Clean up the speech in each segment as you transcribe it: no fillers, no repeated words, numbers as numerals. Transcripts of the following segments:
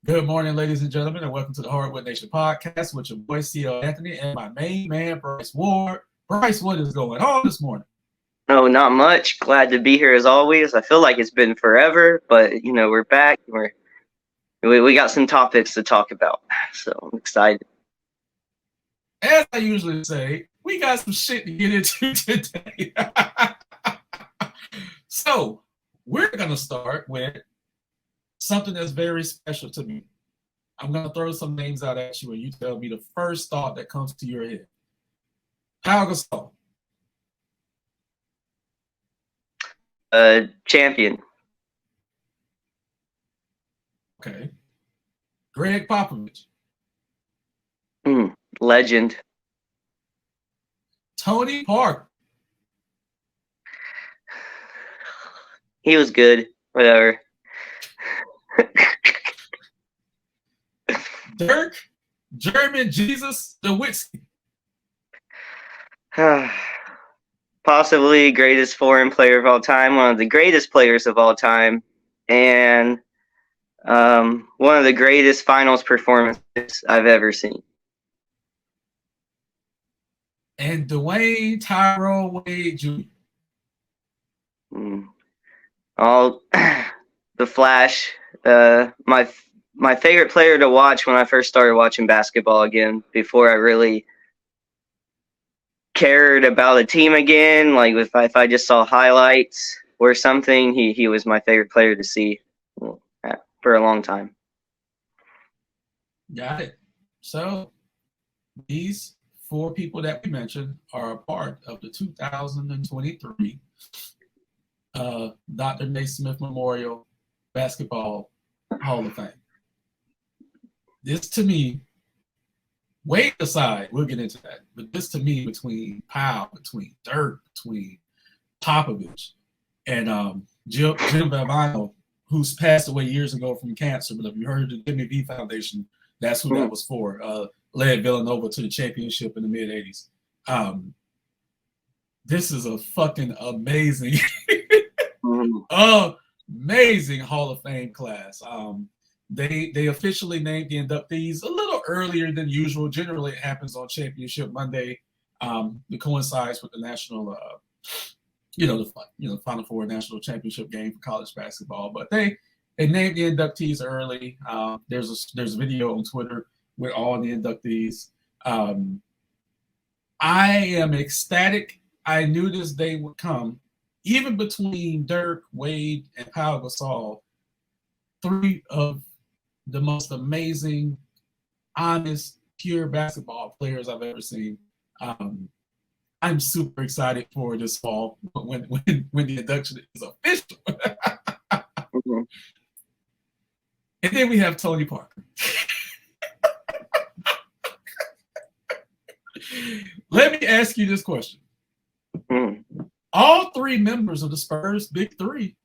Good morning, ladies and gentlemen, and welcome to the Hardwood Nation podcast with your boy C.L. Anthony and my main man, Bryce Ward. Bryce, what is going on this morning? No, not much. Glad to be here as always. I feel like it's been forever, but we're back. We got some topics to talk about, so I'm excited. As I usually say, we got some shit to get into today. So, we're going to start with something that's very special to me. I'm going to throw some names out at you, and you tell me the first thought that comes to your head. Pau Gasol. Champion. Okay. Greg Popovich. Legend. Tony Parker. He was good. Whatever. Dirk German Jesus Nowitzki. Possibly greatest foreign player of all time, one of the greatest players of all time, and one of the greatest finals performances I've ever seen. And Dwayne Tyrone Wade Jr. All the Flash. My favorite player to watch when I first started watching basketball again, before I really cared about a team again. Like if I just saw highlights or something, he was my favorite player to see for a long time. Got it. So these four people that we mentioned are a part of the 2023 Dr. Naismith Memorial Basketball Hall of Fame. This to me, Wade aside, we'll get into that, but this to me, between Powell, between Dirk, between Popovich, and Jim Valvano, who's passed away years ago from cancer, but if you heard the Jimmy V Foundation, that's who that was for, led Villanova to the championship in the mid-'80s. This is a fucking amazing, amazing Hall of Fame class. They officially named the inductees a little earlier than usual. Generally, it happens on Championship Monday. It coincides with the national, the Final Four national championship game for college basketball. But they named the inductees early. There's a video on Twitter with all the inductees. I am ecstatic. I knew this day would come. Even between Dirk, Wade, and Pau Gasol, three of the most amazing, honest, pure basketball players I've ever seen. I'm super excited for this fall when the induction is official. And then we have Tony Parker. Let me ask you this question. All three members of the Spurs Big Three,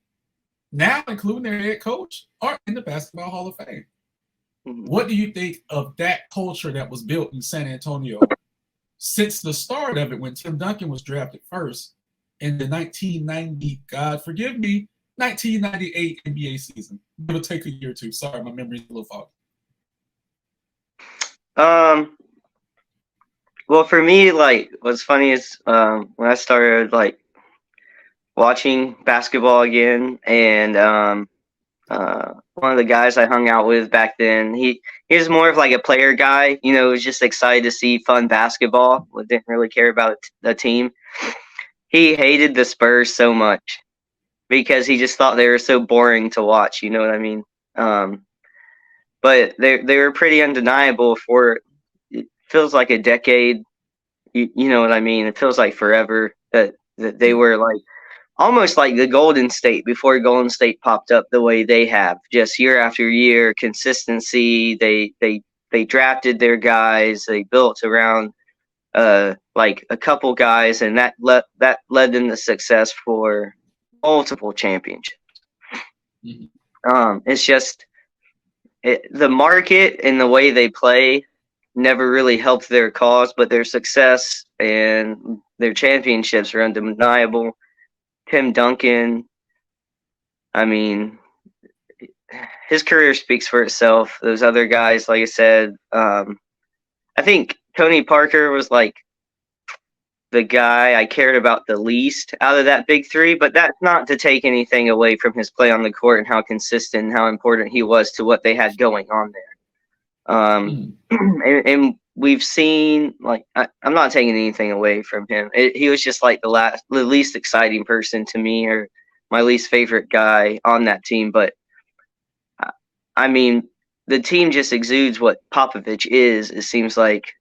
now including their head coach, are in the Basketball Hall of Fame. What do you think of that culture that was built in San Antonio since the start of it, when Tim Duncan was drafted first in the 1990, God forgive me, 1998 NBA season? It'll take a year or two. Sorry, my memory's a little foggy. Well, for me, like, what's funny is when I started watching basketball again, and one of the guys I hung out with back then, he was more of like a player guy, was just excited to see fun basketball, but didn't really care about the team. He hated the Spurs so much because he just thought they were so boring to watch, you know what I mean? But they were pretty undeniable for, it feels like a decade, you know what I mean? It feels like forever that they were like almost like the Golden State before Golden State popped up the way they have, just year after year, consistency. They drafted their guys. They built around like a couple guys, and that led them to success for multiple championships. It's just the market and the way they play never really helped their cause, but their success and their championships are undeniable. Tim Duncan, I mean, his career speaks for itself. Those other guys, like I said, I think Tony Parker was like the guy I cared about the least out of that big three, but that's not to take anything away from his play on the court and how consistent and how important he was to what they had going on there. And we've seen, like, I'm not taking anything away from him. He was just like the least exciting person to me, or my least favorite guy on that team. But I mean, the team just exudes what Popovich is. It seems like,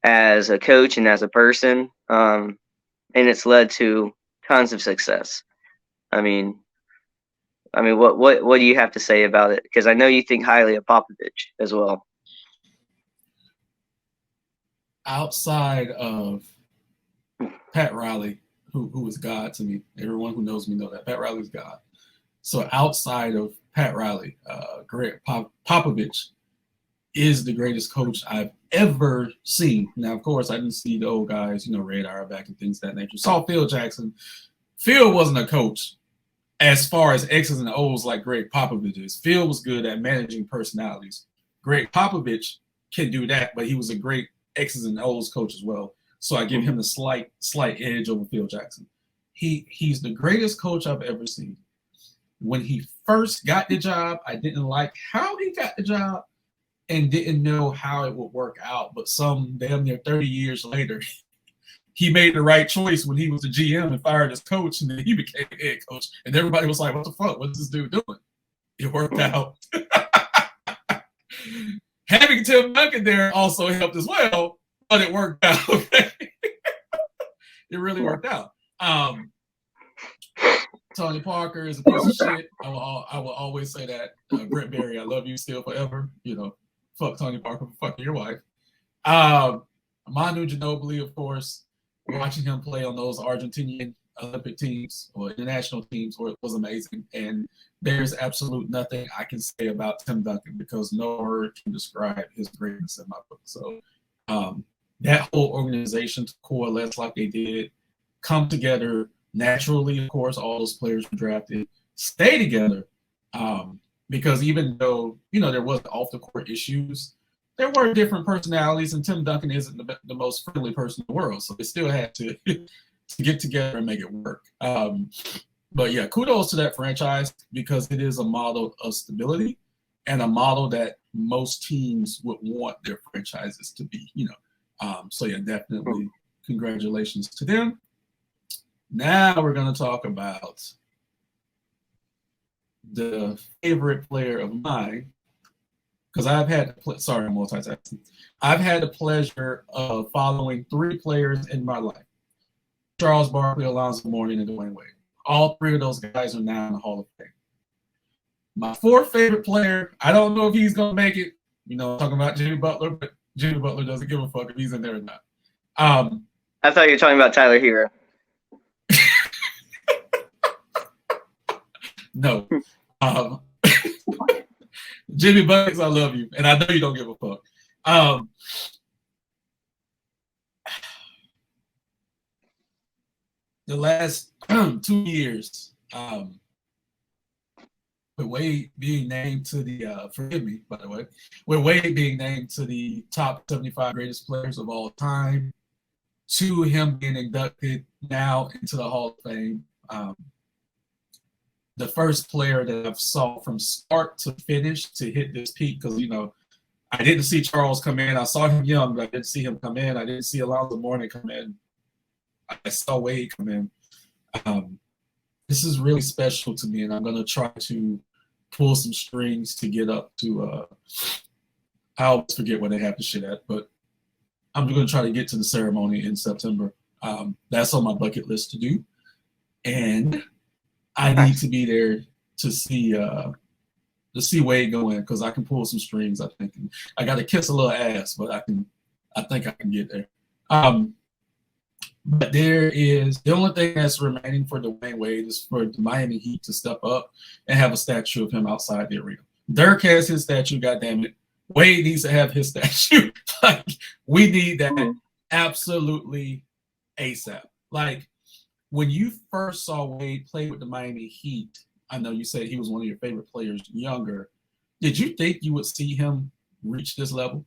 as a coach and as a person, and it's led to tons of success. I mean, what do you have to say about it? Because I know you think highly of Popovich as well. Outside of Pat Riley, who is God to me, everyone who knows me know that Pat Riley is God. So outside of Pat Riley, Greg Popovich is the greatest coach I've ever seen. Now, of course, I didn't see the old guys, Red Auerbach and things of that nature. Saw Phil Jackson. Phil wasn't a coach as far as X's and O's like Greg Popovich is. Phil was good at managing personalities. Greg Popovich can do that, but he was a great X's and O's coach as well. So I give him the slight edge over Phil Jackson. He's the greatest coach I've ever seen. When he first got the job, I didn't like how he got the job and didn't know how it would work out. But some damn near 30 years later, he made the right choice when he was the GM and fired his coach, and then he became head coach. And everybody was like, what the fuck? What's this dude doing? It worked out. Having Tim Duncan there also helped as well, but it worked out. Okay? It really worked out. Tony Parker is a piece of shit. I will always say that. Brent Berry, I love you still forever. Fuck Tony Parker for fucking your wife. Manu Ginobili, of course, watching him play on those Argentinian Olympic teams or international teams was amazing. And there's absolute nothing I can say about Tim Duncan because no word can describe his greatness in my book. So that whole organization to coalesce like they did, come together naturally, of course, all those players were drafted, stay together. Because even though, there wasn't off-the-court issues, there were different personalities, and Tim Duncan isn't the most friendly person in the world, so they still had to get together and make it work. But yeah, kudos to that franchise because it is a model of stability and a model that most teams would want their franchises to be, So yeah, definitely congratulations to them. Now we're going to talk about the favorite player of mine, because I'm multitasking. I've had the pleasure of following 3 players in my life: Charles Barkley, Alonzo Mourning, and Dwayne Wade. All 3 of those guys are now in the Hall of Fame. My 4th favorite player, I don't know if he's going to make it. I'm talking about Jimmy Butler, but Jimmy Butler doesn't give a fuck if he's in there or not. I thought you were talking about Tyler Hero. No. Jimmy Buckets, I love you, and I know you don't give a fuck. The last 2 years, with Wade being named to the forgive me, by the way, with Wade being named to the top 75 greatest players of all time, to him being inducted now into the Hall of Fame. The first player that I've saw from start to finish to hit this peak, because I didn't see Charles come in. I saw him young, but I didn't see him come in. I didn't see Alonzo Mourning come in. I saw Wade come in. This is really special to me, and I'm going to try to pull some strings to get up to I always forget where they have the shit at, but I'm going to try to get to the ceremony in September. That's on my bucket list to do. And I need to be there to see Wade go in because I can pull some strings. I think I got to kiss a little ass, but I think I can get there. But there is the only thing that's remaining for Dwayne Wade is for the Miami Heat to step up and have a statue of him outside the arena. Dirk has his statue. Goddammit. Wade needs to have his statue. Like, we need that absolutely ASAP. Like, when you first saw Wade play with the Miami Heat, I know you said he was one of your favorite players younger. Did you think you would see him reach this level?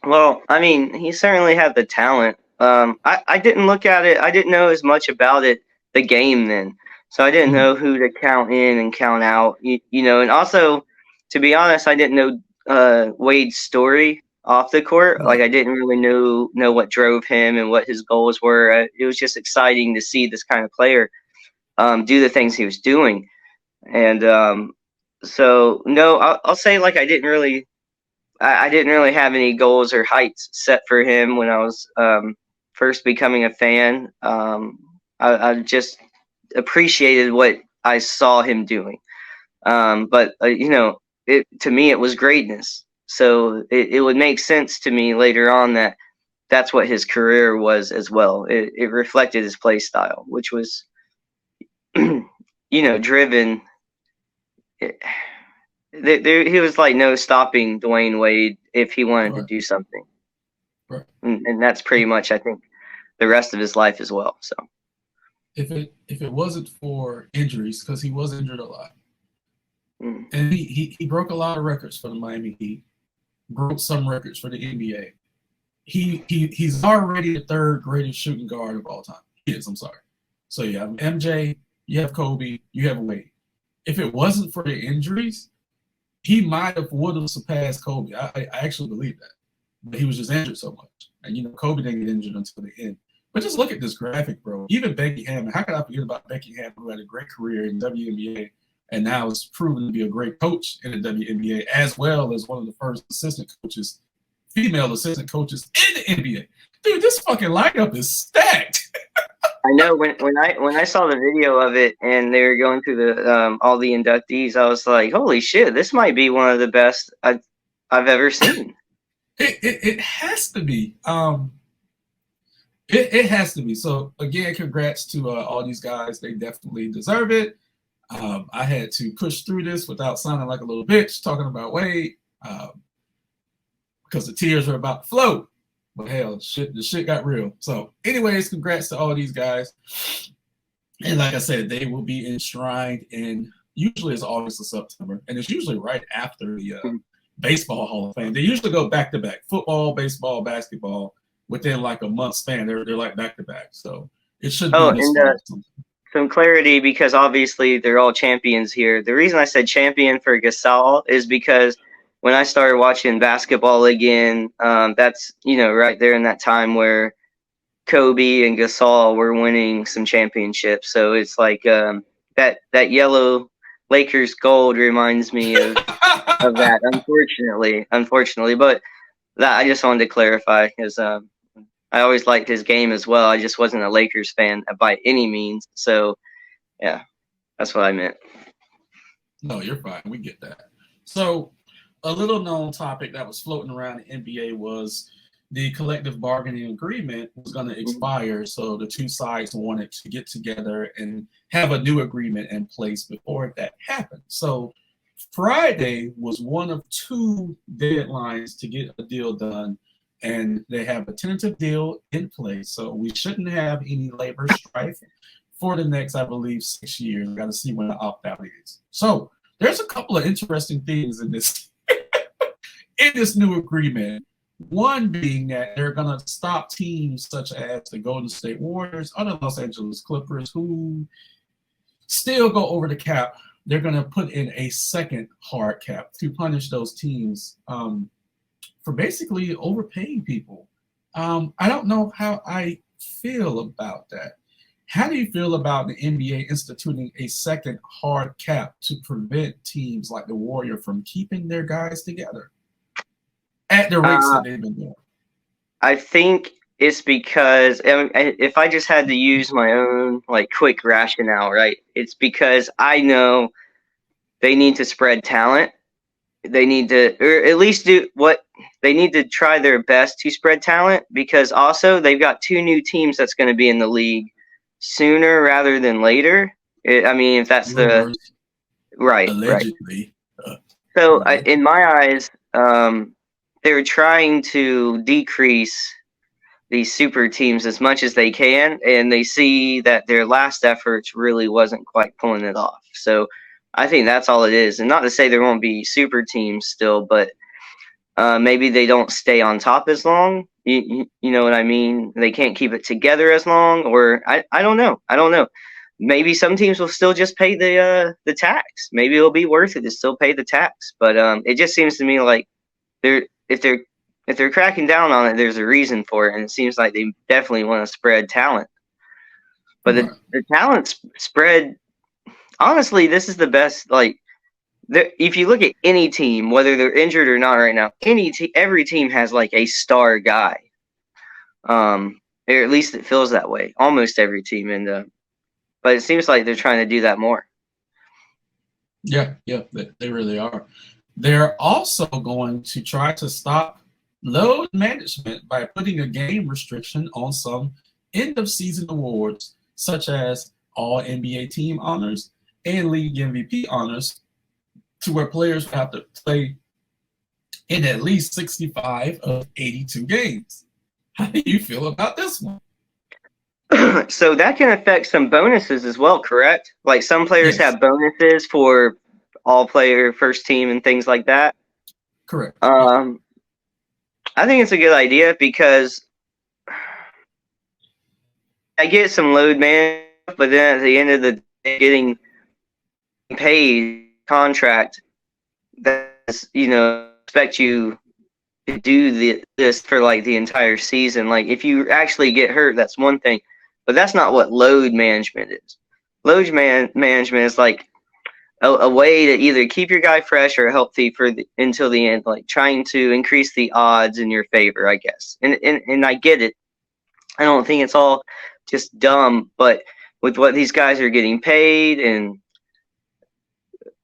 Well, I mean, he certainly had the talent. I didn't look at it. I didn't know as much about it, the game then. So I didn't Hmm. know who to count in and count out. And also, to be honest, I didn't know Wade's story off the court. Like Right. I didn't really know what drove him and what his goals were. It was just exciting to see this kind of player do the things he was doing. And so no, I'll say like I didn't really have any goals or heights set for him when I was first becoming a fan. I just appreciated what I saw him doing. But it to me it was greatness. So it would make sense to me later on that that's what his career was as well. It reflected his play style, which was driven. He was like no stopping Dwayne Wade if he wanted to Right. do something, Right. and that's pretty much I think the rest of his life as well. So If it wasn't for injuries, because he was injured a lot, mm, and he broke a lot of records for the Miami Heat, broke some records for the NBA. He's already the third greatest shooting guard of all time. He is. I'm sorry. So you have MJ, you have Kobe, you have Wade. If it wasn't for the injuries, he might have would have surpassed Kobe. I actually believe that, but he was just injured so much, and Kobe didn't get injured until the end. But just look at this graphic, bro. Even Becky Hammond. How could I forget about Becky Hammond, who had a great career in WNBA and now is proven to be a great coach in the WNBA, as well as one of the first assistant coaches, female assistant coaches in the NBA. Dude, this fucking lineup is stacked. I know when I saw the video of it and they were going through the all the inductees, I was like, holy shit, this might be one of the best I've ever seen. It has to be. It has to be. So again, congrats to all these guys. They definitely deserve it. I had to push through this without sounding like a little bitch talking about Wade because the tears are about to flow. But hell, the shit got real. So, anyways, congrats to all these guys. And like I said, they will be enshrined in usually it's August or September, and it's usually right after the Baseball Hall of Fame. They usually go back to back: football, baseball, basketball within like a month span. They're like back to back. So it should be Oh, this and fall. some clarity because obviously they're all champions here. The reason I said champion for Gasol is because when I started watching basketball again, that's right there in that time where Kobe and Gasol were winning some championships. So it's like that yellow Lakers gold reminds me of that. Unfortunately, but that I just wanted to clarify because I always liked his game as well. I just wasn't a Lakers fan by any means. So yeah, that's what I meant. No, you're fine. We get that. So, a little known topic that was floating around the NBA was the collective bargaining agreement was going to expire. So, the two sides wanted to get together and have a new agreement in place before that happened. So, Friday was one of two deadlines to get a deal done, and they have a tentative deal in place. So, we shouldn't have any labor strife for the next, I believe, 6 years. We got to see when the opt out is. So there's a couple of interesting things in this in this new agreement. One being that they're going to stop teams such as the Golden State Warriors or the Los Angeles Clippers who still go over the cap. They're going to put in a second hard cap to punish those teams for basically overpaying people. I don't know how I feel about that. How do you feel about the NBA instituting a second hard cap to prevent teams like the Warrior from keeping their guys together at the rates Uh, that they've been doing? I think it's because if I just had to use my own like quick rationale, right? It's because I know they need to spread talent. They need to, or at least do what they need to try their best to spread talent because also they've got two new teams that's going to be in the league sooner rather than later. I mean, if that's the Rumors, right. allegedly. So in Allegedly. my eyes, they're trying to decrease these super teams as much as they can, and they see that their last efforts really wasn't quite pulling it off. So I think that's all it is. And not to say there won't be super teams still, but maybe they don't stay on top as long. You know what I mean? They can't keep it together as long, or I don't know. I don't know. Maybe some teams will still just pay the tax. Maybe it'll be worth it to still pay the tax. But it just seems to me like if they're cracking down on it, there's a reason for it, and it seems like they definitely want to spread talent. But the talent spread, honestly, this is the best. Like, if you look at any team, whether they're injured or not right now, every team has like a star guy. Or at least it feels that way. Almost every team, but it seems like they're trying to do that more. Yeah, they really are. They're also going to try to stop load management by putting a game restriction on some end-of-season awards, such as all NBA team honors and league MVP honors, to where players have to play in at least 65 of 82 games. How do you feel about this one? So that can affect some bonuses as well, correct? Like some players have bonuses for all-player first team and things like that. Correct. I think it's a good idea because I get some load management, but then at the end of the day, getting paid contract that's, expect you to do this for like the entire season. Like if you actually get hurt, that's one thing, but that's not what load management is. Load management is like a way to either keep your guy fresh or healthy until the end, like trying to increase the odds in your favor, I guess. And I get it. I don't think it's all just dumb, but with what these guys are getting paid and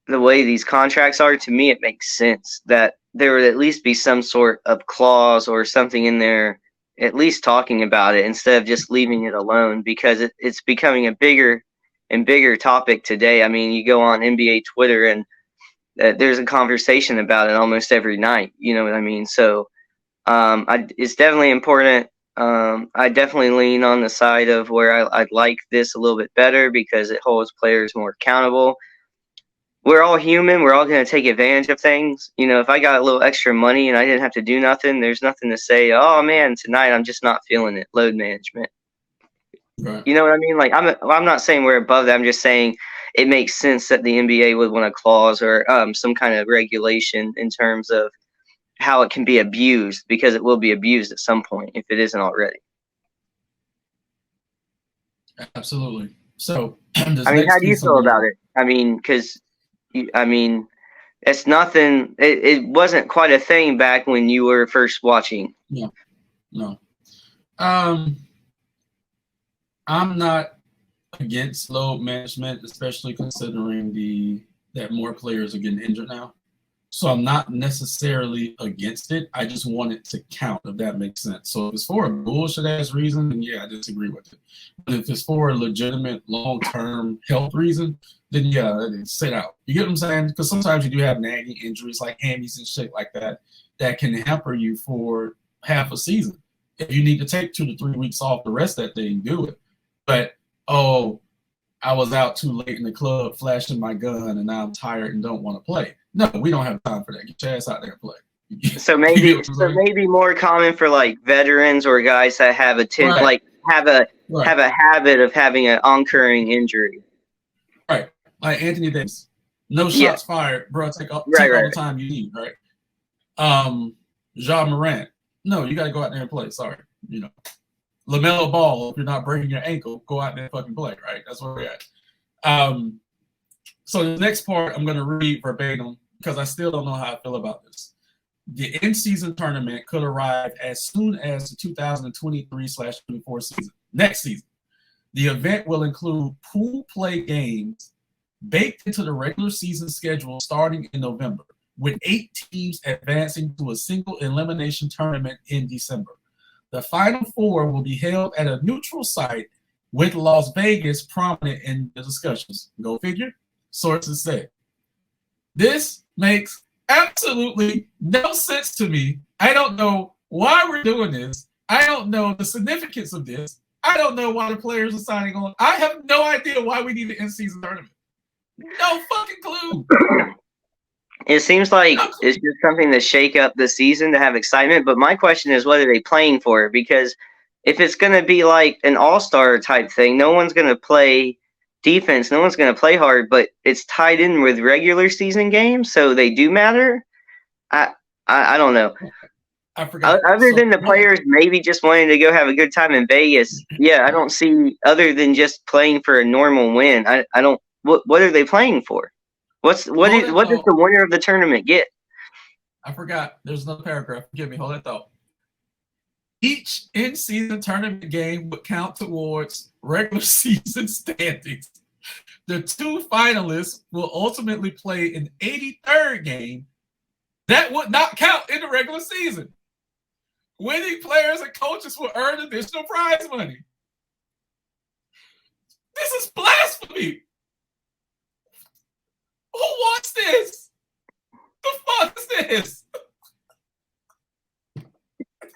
the way these contracts are, to me, it makes sense that there would at least be some sort of clause or something in there, at least talking about it instead of just leaving it alone, because it's becoming a bigger and bigger topic today. I mean, you go on NBA Twitter and there's a conversation about it almost every night. You know what I mean? So it's definitely important. I definitely lean on the side of where I'd like this a little bit better because it holds players more accountable. We're all human. We're all going to take advantage of things. If I got a little extra money and I didn't have to do nothing, there's nothing to say, oh, man, tonight I'm just not feeling it. Load management. Right. You know what I mean? Like I'm not saying we're above that. I'm just saying it makes sense that the NBA would want a clause or some kind of regulation in terms of how it can be abused, because it will be abused at some point if it isn't already. Absolutely. So, how do you feel about it? I mean, because it's nothing. It wasn't quite a thing back when you were first watching. No. I'm not against load management, especially considering that more players are getting injured now. So I'm not necessarily against it. I just want it to count, if that makes sense. So if it's for a bullshit ass reason, then yeah, I disagree with it. But if it's for a legitimate long-term health reason, then yeah, sit out. You get what I'm saying? Because sometimes you do have nagging injuries like hammies and shit like that can hamper you for half a season. If you need to take 2 to 3 weeks off to rest that thing, do it. But, I was out too late in the club flashing my gun and now I'm tired and don't want to play. No, we don't have time for that. Get your ass out there and play. So maybe more common for like veterans or guys that have have a habit of having an occurring injury. Right. Like Anthony Davis. No shots fired, bro. Take all the time you need, right? Ja Morant. No, you gotta go out there and play. Sorry. LaMelo Ball, if you're not breaking your ankle, go out there and fucking play, right? That's where we're at. So the next part I'm going to read verbatim because I still don't know how I feel about this. The in-season tournament could arrive as soon as the 2023/24 season, next season. The event will include pool play games baked into the regular season schedule starting in November, with 8 teams advancing to a single elimination tournament in December. The Final Four will be held at a neutral site with Las Vegas prominent in the discussions. Go figure, sources say. This makes absolutely no sense to me. I don't know why we're doing this. I don't know the significance of this. I don't know why the players are signing on. I have no idea why we need an in-season tournament. No fucking clue. It seems like it's just something to shake up the season to have excitement. But my question is, what are they playing for? Because if it's going to be like an all-star type thing, no one's going to play defense. No one's going to play hard, but it's tied in with regular season games, so they do matter. I don't know. I forgot. Other than the players maybe just wanting to go have a good time in Vegas, yeah, I don't see other than just playing for a normal win. I don't. What are they playing for? What does the winner of the tournament get? I forgot. There's another paragraph. Forgive me. Hold that thought. Each in-season tournament game would count towards regular season standings. The two finalists will ultimately play an 83rd game that would not count in the regular season. Winning players and coaches will earn additional prize money. This is blasphemy. Who wants this? The fuck is this?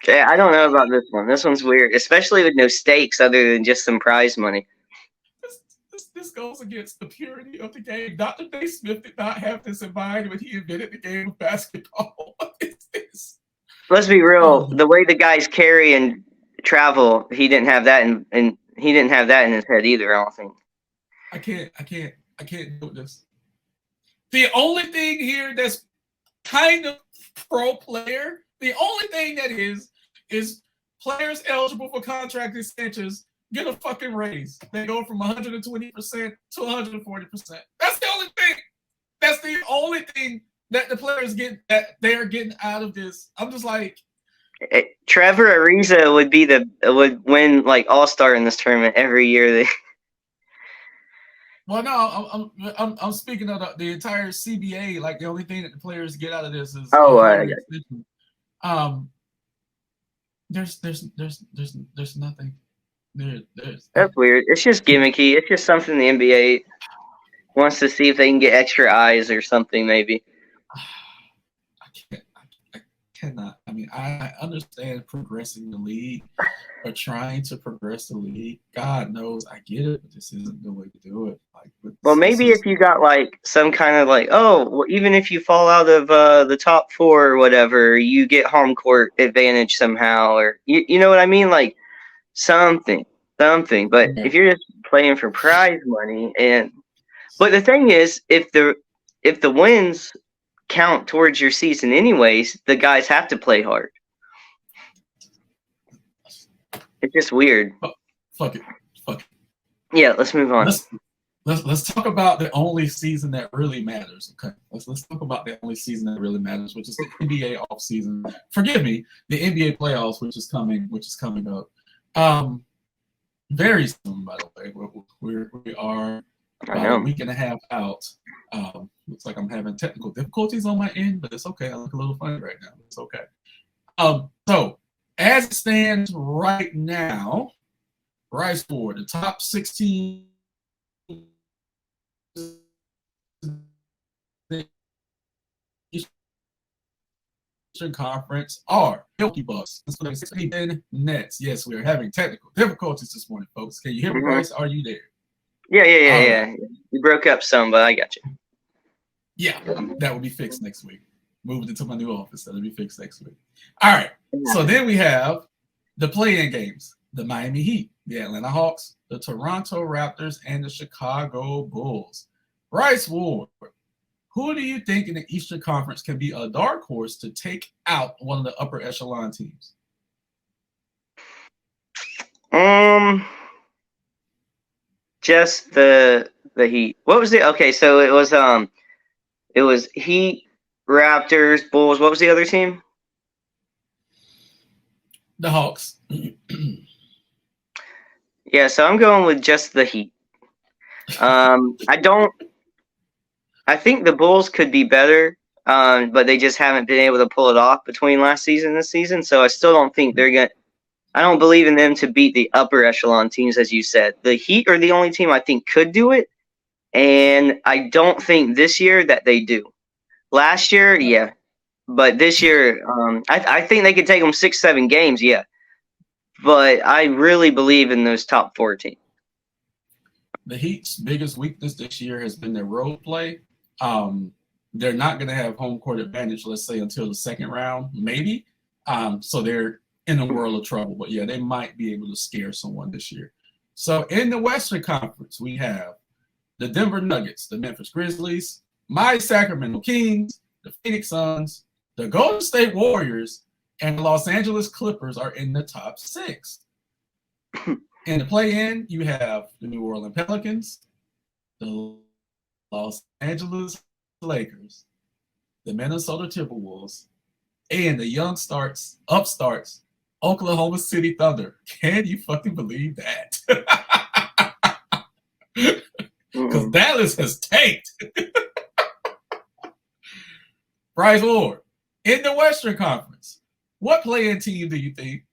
Okay, I don't know about this one. This one's weird, especially with no stakes other than just some prize money. This goes against the purity of the game. Dr. Naismith did not have this in mind when he invented the game of basketball. What is this? Let's be real. The way the guys carry and travel, he didn't have that and he didn't have that in his head either, I don't think. I can't do this. The only thing here that's kind of pro player, the only thing that is players eligible for contract extensions get a fucking raise. They go from 120% to 140%. That's the only thing. That's the only thing that the players get that they're getting out of this. I'm just like, Trevor Ariza would win like all-star in this tournament every year. Well, no, I'm speaking of the entire CBA. Like the only thing that the players get out of this is there's nothing. That's weird. It's just gimmicky. It's just something the NBA wants to see if they can get extra eyes or something, maybe. I cannot. I mean, I understand progressing the league or trying to progress the league. God knows I get it, but this isn't the way to do it. Well, maybe if you got like some kind of like, even if you fall out of the top 4 or whatever, you get home court advantage somehow, or you know what I mean, like something. But if you're just playing for prize money, but the thing is, if the wins count towards your season anyways, the guys have to play hard. It's just weird. Fuck it. Yeah, let's move on. Let's talk about the only season that really matters. Okay, let's talk about the only season that really matters, which is the NBA off season. Forgive me, the NBA playoffs, which is coming up. Very soon, by the way. We are about a week and a half out. Looks like I'm having technical difficulties on my end, but it's okay. I look a little funny right now. It's okay. So as it stands right now, Rice Board, the top 16 Conference are Milwaukee Bucks, Nets. Yes, we are having technical difficulties this morning, folks. Can you hear me, Bryce? Are you there? Yeah. You broke up some, but I got you. Yeah, that will be fixed next week. Moved into my new office. That'll be fixed next week. All right. So then we have the play-in games: the Miami Heat, the Atlanta Hawks, the Toronto Raptors, and the Chicago Bulls. Bryce Ward, who do you think in the Eastern Conference can be a dark horse to take out one of the upper echelon teams? Just the Heat. What was it? Okay, so it was Heat, Raptors, Bulls. What was the other team? The Hawks. Yeah, so I'm going with just the Heat. I think the Bulls could be better, but they just haven't been able to pull it off between last season and this season. So I still don't think I don't believe in them to beat the upper echelon teams, as you said. The Heat are the only team I think could do it, and I don't think this year that they do. Last year, yeah, but this year, I think they could take them 6-7 games, yeah. but I really believe in those top 4 teams. The Heat's biggest weakness this year has been their road play. They're not going to have home court advantage, let's say, until the second round, maybe. So they're in a world of trouble. But yeah, they might be able to scare someone this year. So in the Western Conference, we have the Denver Nuggets, the Memphis Grizzlies, my Sacramento Kings, the Phoenix Suns, the Golden State Warriors, and the Los Angeles Clippers are in the top 6. In the play-in, you have the New Orleans Pelicans, the Los Angeles Lakers, the Minnesota Timberwolves, and the upstarts, Oklahoma City Thunder. Can you fucking believe that? Because Dallas has tanked. Bryce Ward, in the Western Conference, what play-in team do you think?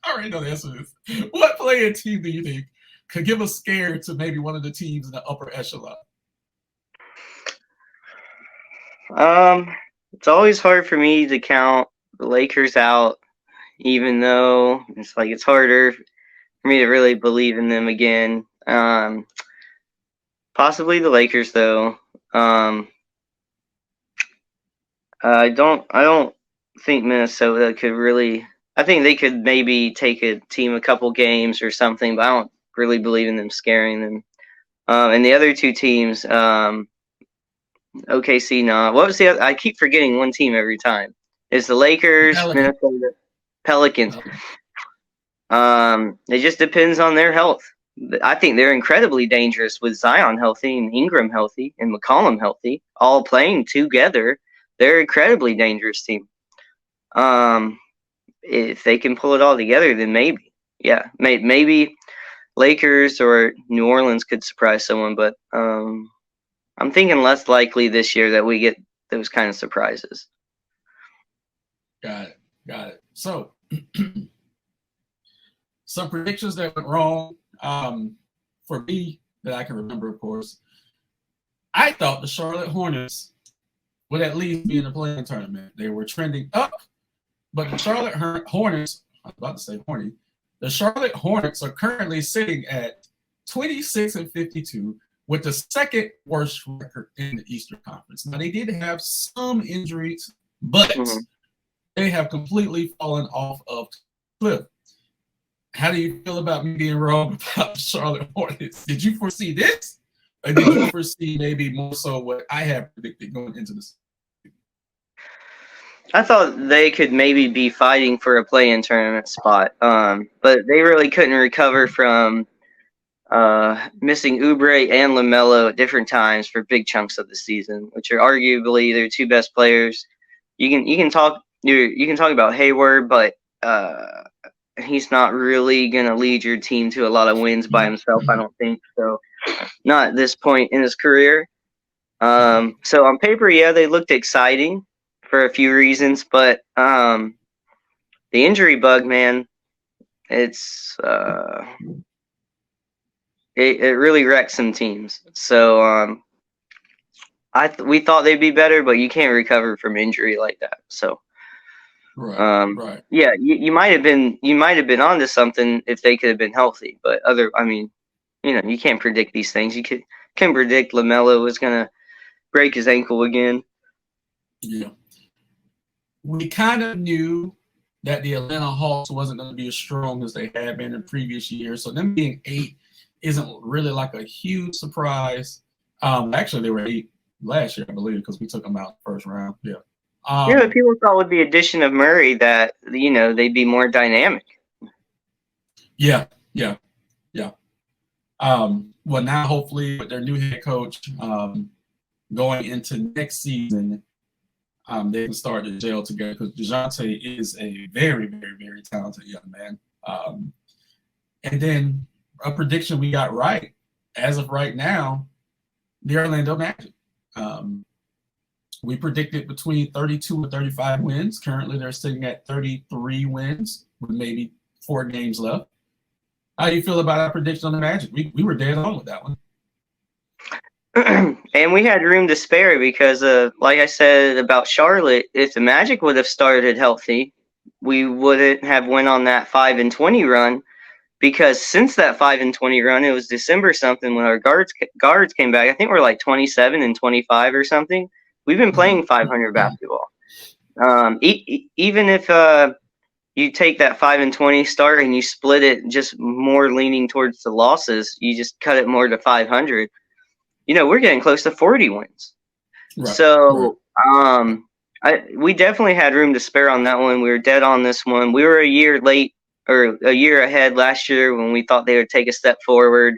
I already know the answer to this. What play-in team do you think could give a scare to maybe one of the teams in the upper echelon? It's always hard for me to count the Lakers out, even though it's harder for me to really believe in them again. Possibly the Lakers, though. I don't think Minnesota could really. I think they could maybe take a team a couple games or something, but I don't really believe in them scaring them. And the other 2 teams, OKC, nah. What was the other? I keep forgetting one team every time. It's the Lakers, Minnesota, Pelicans. It just depends on their health. I think they're incredibly dangerous with Zion healthy and Ingram healthy and McCollum healthy, all playing together. They're an incredibly dangerous team. If they can pull it all together, then maybe. Yeah, maybe Lakers or New Orleans could surprise someone, but I'm thinking less likely this year that we get those kind of surprises. Got it. So, some predictions that went wrong for me that I can remember, of course. I thought the Charlotte Hornets would at least be in the play-in tournament. They were trending up, but the Charlotte Hornets, I was about to say horny, the Charlotte Hornets are currently sitting at 26-52 with the second worst record in the Eastern Conference. Now, they did have some injuries, but they have completely fallen off of cliff. How do you feel about me being wrong about the Charlotte Hornets? Did you foresee this? Or did you foresee maybe more so what I have predicted going into this? I thought they could maybe be fighting for a play-in tournament spot, but they really couldn't recover from missing Oubre and LaMelo at different times for big chunks of the season, which are arguably their 2 best players. You can talk about Hayward, but he's not really gonna lead your team to a lot of wins by himself. I don't think so. Not at this point in his career. So on paper, yeah, they looked exciting for a few reasons, but the injury bug, man, it's it really wrecks some teams. So we thought they'd be better, but you can't recover from injury like that. So right. Yeah, you might have been onto something if they could have been healthy, but you can't predict these things. You can predict LaMelo was gonna break his ankle again. Yeah. We kind of knew that the Atlanta Hawks wasn't going to be as strong as they had been in previous years. So them being 8 isn't really like a huge surprise. Actually, they were 8 last year, I believe, because we took them out the first round. Yeah. People thought with the addition of Murray that they'd be more dynamic. Yeah. Well, now hopefully with their new head coach going into next season, they can start to gel together because DeJounte is a very, very, very talented young man. And then a prediction we got right, as of right now, the Orlando Magic. We predicted between 32 and 35 wins. Currently, they're sitting at 33 wins with maybe 4 games left. How do you feel about our prediction on the Magic? We were dead on with that one. And we had room to spare because, like I said about Charlotte, if the Magic would have started healthy, we wouldn't have went on that 5-20 run, because since that 5-20 run, it was December something when our guards came back. I think we're like 27-25 or something. We've been playing 500 basketball. Even if you take that 5-20 start and you split it just more leaning towards the losses, you just cut it more to 500. We're getting close to 40 wins. Right, so we definitely had room to spare on that one. We were dead on this one. We were a year late, or a year ahead last year, when we thought they would take a step forward.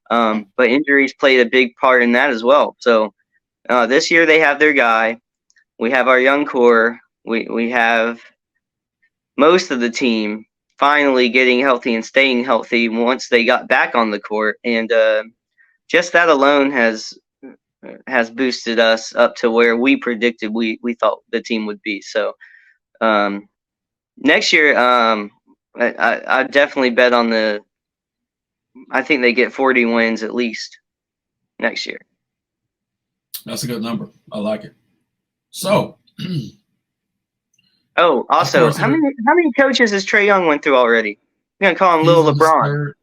But injuries played a big part in that as well. So this year they have their guy. We have our young core. We have most of the team finally getting healthy and staying healthy once they got back on the court. And just that alone has boosted us up to where we predicted we thought the team would be. So next year, I definitely bet on I think they get 40 wins at least next year. That's a good number. I like it. So. Oh, also, how many coaches has Trae Young went through already? I'm gonna call him Little LeBron.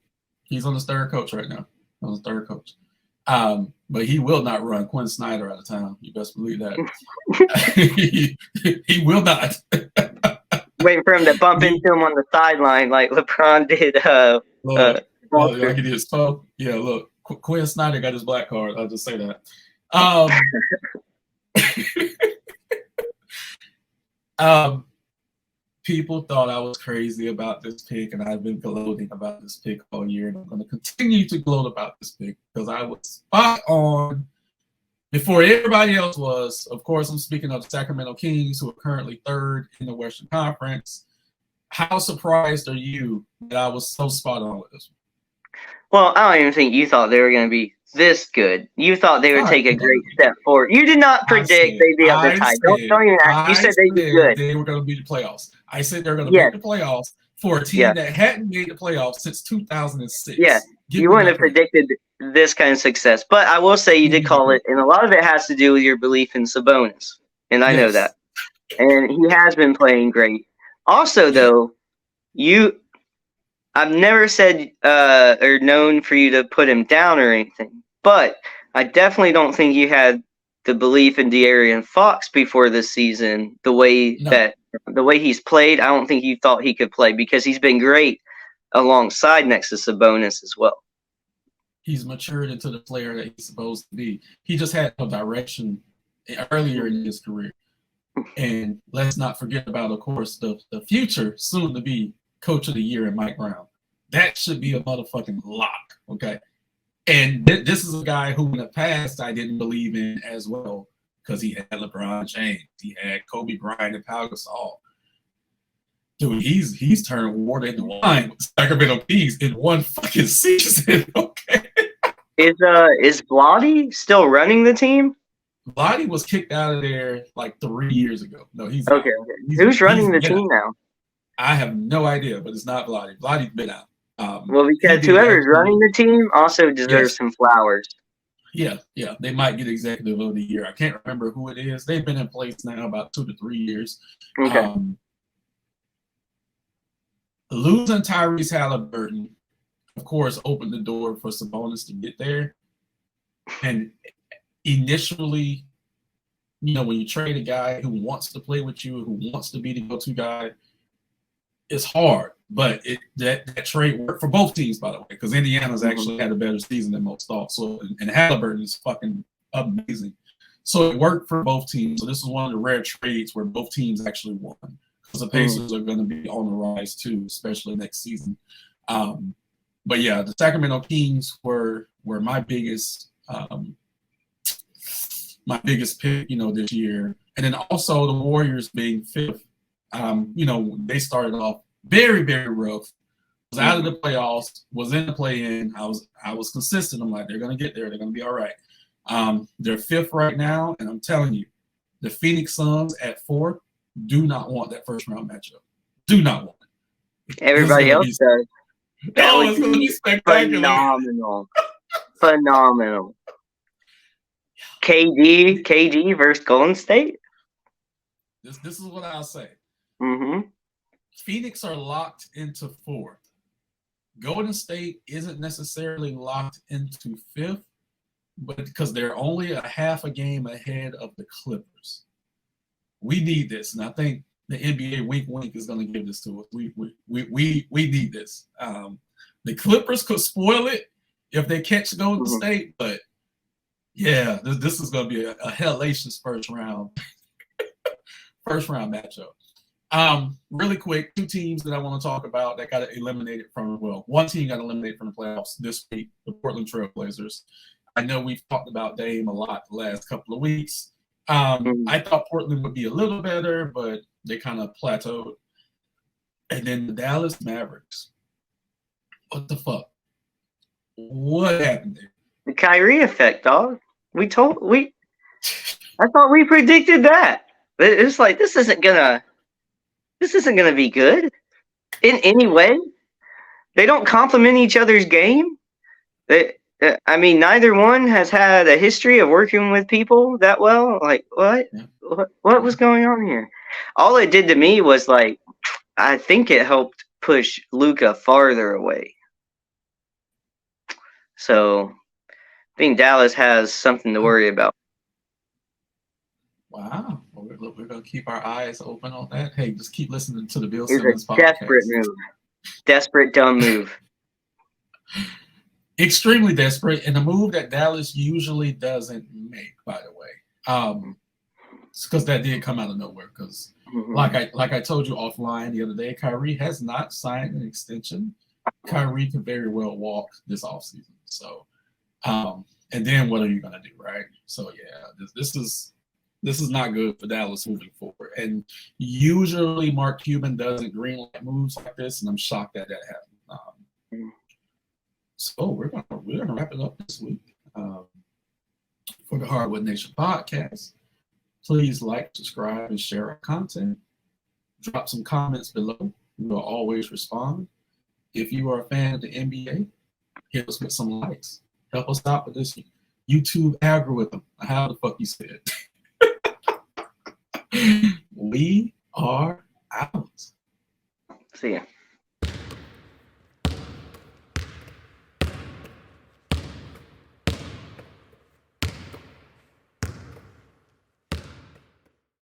He's on his third coach right now. On his third coach. But he will not run Quinn Snyder out of town. You best believe that. he will not. Waiting for him to bump into him on the sideline like LeBron did. Like he did his toe. Yeah, look, Quinn Snyder got his black card. I'll just say that. People thought I was crazy about this pick, and I've been gloating about this pick all year, and I'm going to continue to gloat about this pick because I was spot on before everybody else was. Of course, I'm speaking of the Sacramento Kings, who are currently third in the Western Conference. How surprised are you that I was so spot on with this one? Well, I don't even think you thought they were going to be this good. You thought they would take a great step forward. You did not predict they'd be at the tie. Don't even ask. You said they'd be good. They were going to be the playoffs. I said they're going to make the playoffs for a team that hadn't made the playoffs since 2006. Yeah, you wouldn't have predicted this kind of success. But I will say you did call it, and a lot of it has to do with your belief in Sabonis. And I know that. And he has been playing great. Also, though, I've never said or known for you to put him down or anything, but I definitely don't think you had the belief in De'Aaron Fox before this season. The way he's played, I don't think you thought he could play, because he's been great alongside next to Sabonis as well. He's matured into the player that he's supposed to be. He just had no direction earlier in his career. And let's not forget about, of course, the future soon to be Coach of the Year in Mike Brown. That should be a motherfucking lock, okay? And this is a guy who in the past I didn't believe in as well, because he had LeBron James, he had Kobe Bryant and Pau Gasol. Dude, he's turned water into wine with Sacramento Kings in one fucking season, okay? Is Vlade still running the team? Vlade was kicked out of there like 3 years ago. No, he's okay. Who's running the team now? I have no idea, but it's not Vlade. Vlade's been out. Well, because whoever's running the team also deserves some flowers. Yeah. They might get executive of the year. I can't remember who it is. They've been in place now about 2 to 3 years. Okay. Losing Tyrese Halliburton, of course, opened the door for Sabonis to get there. And initially, when you trade a guy who wants to play with you, who wants to be the go-to guy, it's hard. But that trade worked for both teams, by the way, because Indiana's actually had a better season than most thought. So, and Halliburton is fucking amazing. So it worked for both teams. So this is one of the rare trades where both teams actually won, because the Pacers are going to be on the rise too, especially next season. But yeah, the Sacramento Kings were my biggest pick, this year. And then also the Warriors being fifth. They started off very, very rough. Was out of the playoffs, was in the play-in. I was consistent. I'm like, they're gonna get there. They're gonna be all right. They're fifth right now, and I'm telling you, the Phoenix Suns at 4 do not want that first round matchup. Do not want it. Everybody else does. That was gonna be spectacular. Phenomenal. KD versus Golden State. This is what I'll say. Phoenix are locked into fourth. Golden State isn't necessarily locked into fifth, but because they're only a half a game ahead of the Clippers. We need this, and I think the NBA wink wink is going to give this to us. We need this. The Clippers could spoil it if they catch Golden State, but yeah, this is going to be a hellacious first round matchup. Really quick, two teams that I want to talk about that got eliminated from, well, one team got eliminated from the playoffs this week, the Portland Trail Blazers. I know we've talked about Dame a lot the last couple of weeks. I thought Portland would be a little better, but they kind of plateaued. And then the Dallas Mavericks. What the fuck? What happened there? The Kyrie effect, dog. I thought we predicted that. It's like this isn't gonna be good in any way. They don't complement each other's game. Neither one has had a history of working with people that well. Like, what? What was going on here? All it did to me was, like, I think it helped push Luka farther away. So, I think Dallas has something to worry about. Wow. Well, we're going to keep our eyes open on that. Hey, just keep listening to the Bill It's Simmons a podcast. desperate move. Desperate, dumb move. Extremely desperate, and a move that Dallas usually doesn't make, by the way. Because that did come out of nowhere. Because like I told you offline the other day, Kyrie has not signed an extension. Kyrie could very well walk this offseason. So, and then what are you gonna do, right? So yeah, this is not good for Dallas moving forward. And usually Mark Cuban doesn't greenlight moves like this, and I'm shocked that happened. So we're gonna wrap it up this week for the Hardwood Nation podcast. Please like, subscribe, and share our content. Drop some comments below. We will always respond. If you are a fan of the NBA, hit us with some likes. Help us out with this YouTube algorithm. How the fuck you said? We are out. See ya.